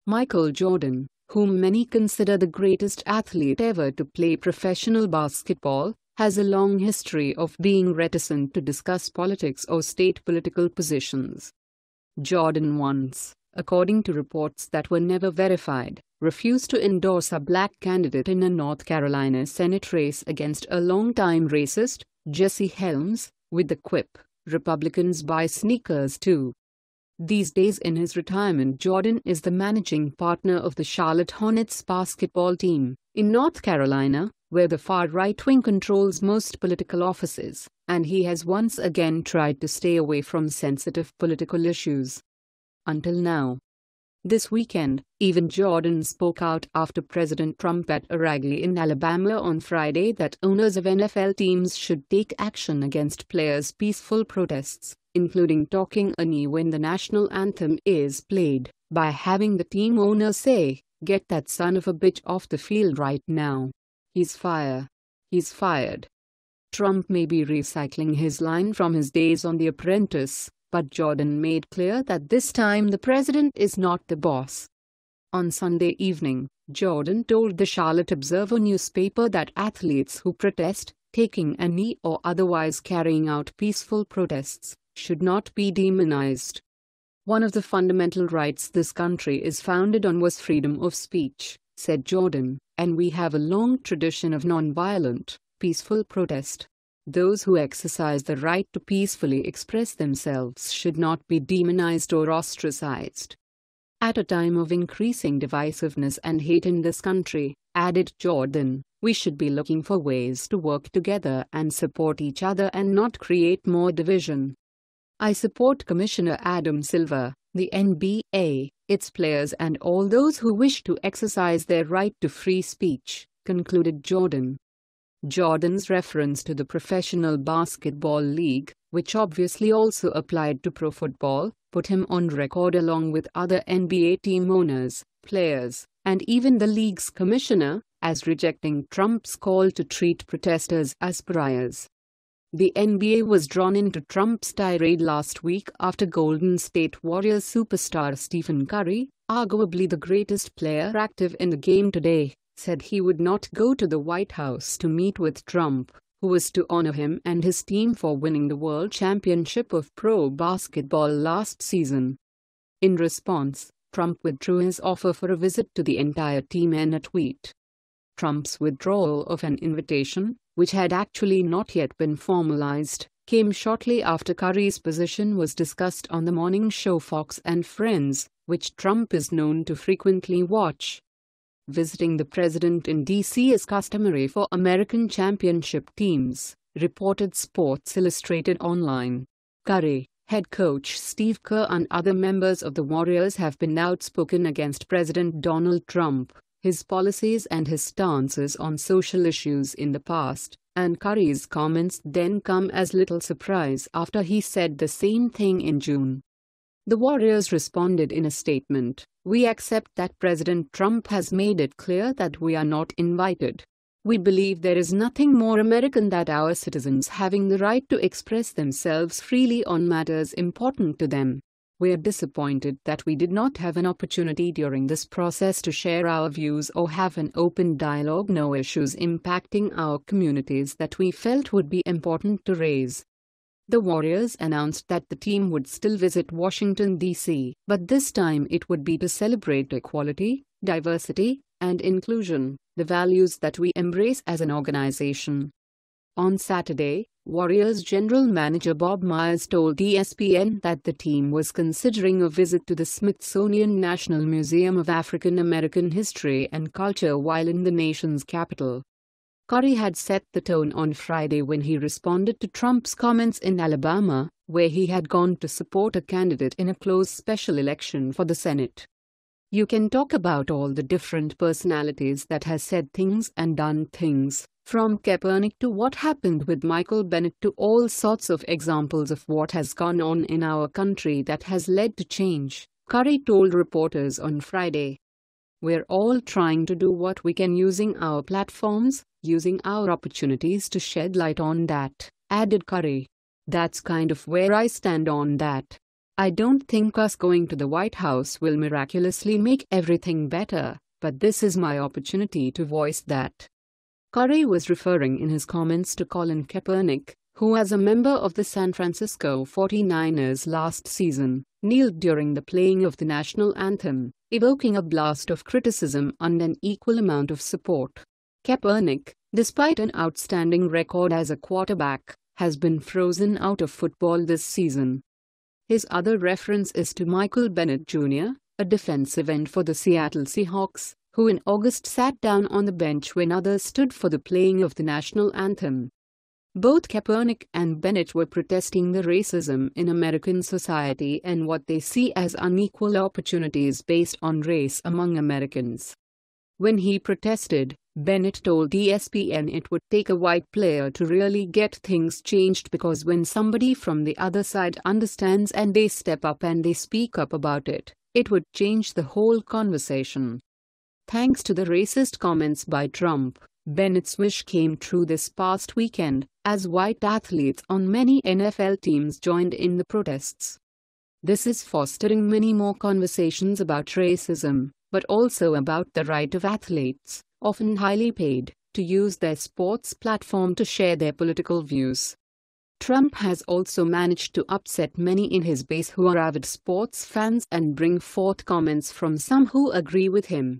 Michael Jordan, whom many consider the greatest athlete ever to play professional basketball, has a long history of being reticent to discuss politics or state political positions. Jordan once, according to reports that were never verified, refused to endorse a black candidate in a North Carolina Senate race against a longtime racist, Jesse Helms, with the quip, "Republicans buy sneakers too." These days in his retirement, Jordan is the managing partner of the Charlotte Hornets basketball team in North Carolina, where the far right wing controls most political offices, and he has once again tried to stay away from sensitive political issues. Until now. This weekend, even Jordan spoke out after President Trump at a rally in Alabama on Friday that owners of NFL teams should take action against players' peaceful protests, including taking a knee when the national anthem is played, by having the team owner say, "Get that son of a bitch off the field right now. He's fired. He's fired." Trump may be recycling his line from his days on The Apprentice, but Jordan made clear that this time the president is not the boss. On Sunday evening, Jordan told the Charlotte Observer newspaper that athletes who protest, taking a knee or otherwise carrying out peaceful protests, should not be demonized. "One of the fundamental rights this country is founded on was freedom of speech," said Jordan, "and we have a long tradition of nonviolent, peaceful protest. Those who exercise the right to peacefully express themselves should not be demonized or ostracized." At a time of increasing divisiveness and hate in this country, added Jordan, "we should be looking for ways to work together and support each other and not create more division. I support Commissioner Adam Silver, the NBA, its players and all those who wish to exercise their right to free speech," concluded Jordan. Jordan's reference to the Professional Basketball League, which obviously also applied to pro football, put him on record along with other NBA team owners, players, and even the league's commissioner, as rejecting Trump's call to treat protesters as pariahs. The NBA was drawn into Trump's tirade last week after Golden State Warriors superstar Stephen Curry, arguably the greatest player active in the game today, said he would not go to the White House to meet with Trump, who was to honor him and his team for winning the World Championship of Pro Basketball last season. In response, Trump withdrew his offer for a visit to the entire team in a tweet. Trump's withdrawal of an invitation, which had actually not yet been formalized, came shortly after Curry's position was discussed on the morning show Fox and Friends, which Trump is known to frequently watch. Visiting the president in D.C. is customary for American championship teams, reported Sports Illustrated online. Curry, head coach Steve Kerr and other members of the Warriors have been outspoken against President Donald Trump, his policies and his stances on social issues in the past, and Curry's comments then come as little surprise after he said the same thing in June. The Warriors responded in a statement, "We accept that President Trump has made it clear that we are not invited. We believe there is nothing more American than our citizens having the right to express themselves freely on matters important to them. We are disappointed that we did not have an opportunity during this process to share our views or have an open dialogue. No issues impacting our communities that we felt would be important to raise." The Warriors announced that the team would still visit Washington, D.C., but this time it would be to celebrate equality, diversity, and inclusion, the values that we embrace as an organization. On Saturday, Warriors general manager Bob Myers told ESPN that the team was considering a visit to the Smithsonian National Museum of African American History and Culture while in the nation's capital. Curry had set the tone on Friday when he responded to Trump's comments in Alabama, where he had gone to support a candidate in a close special election for the Senate. "You can talk about all the different personalities that has said things and done things, from Kaepernick to what happened with Michael Bennett to all sorts of examples of what has gone on in our country that has led to change," Curry told reporters on Friday. "We're all trying to do what we can using our platforms, using our opportunities to shed light on that," added Curry. "That's kind of where I stand on that. I don't think us going to the White House will miraculously make everything better, but this is my opportunity to voice that. Curry was referring in his comments to Colin Kaepernick, who as a member of the San Francisco 49ers last season, kneeled during the playing of the national anthem, evoking a blast of criticism and an equal amount of support. Kaepernick, despite an outstanding record as a quarterback, has been frozen out of football this season. His other reference is to Michael Bennett Jr., a defensive end for the Seattle Seahawks, who in August sat down on the bench when others stood for the playing of the national anthem. Both Kaepernick and Bennett were protesting the racism in American society and what they see as unequal opportunities based on race among Americans. When he protested, Bennett told ESPN it would take a white player to really get things changed because when somebody from the other side understands and they step up and they speak up about it, it would change the whole conversation. Thanks to the racist comments by Trump, Bennett's wish came true this past weekend, as white athletes on many NFL teams joined in the protests. This is fostering many more conversations about racism, but also about the right of athletes, often highly paid, to use their sports platform to share their political views. Trump has also managed to upset many in his base who are avid sports fans and bring forth comments from some who agree with him.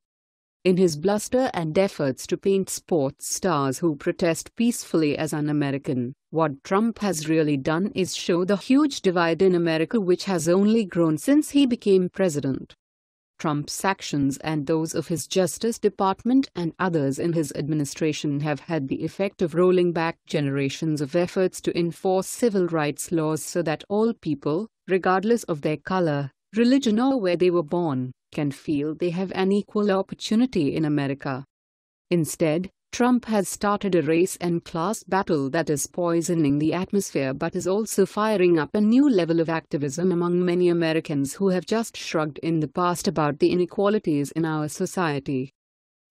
In his bluster and efforts to paint sports stars who protest peacefully as un-American, what Trump has really done is show the huge divide in America which has only grown since he became president. Trump's actions and those of his Justice Department and others in his administration have had the effect of rolling back generations of efforts to enforce civil rights laws so that all people, regardless of their color, religion or where they were born, can feel they have an equal opportunity in America. Instead, Trump has started a race and class battle that is poisoning the atmosphere but is also firing up a new level of activism among many Americans who have just shrugged in the past about the inequalities in our society.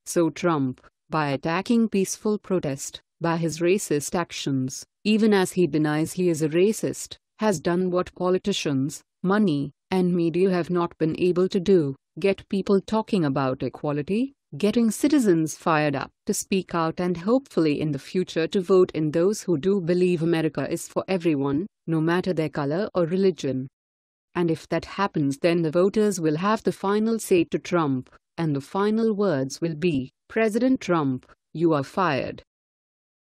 So Trump, by attacking peaceful protest, by his racist actions, even as he denies he is a racist, has done what politicians, money, and media have not been able to do: get people talking about equality, getting citizens fired up to speak out and hopefully in the future to vote in those who do believe America is for everyone, no matter their color or religion. And if that happens, then the voters will have the final say to Trump, and the final words will be, "President Trump, you are fired."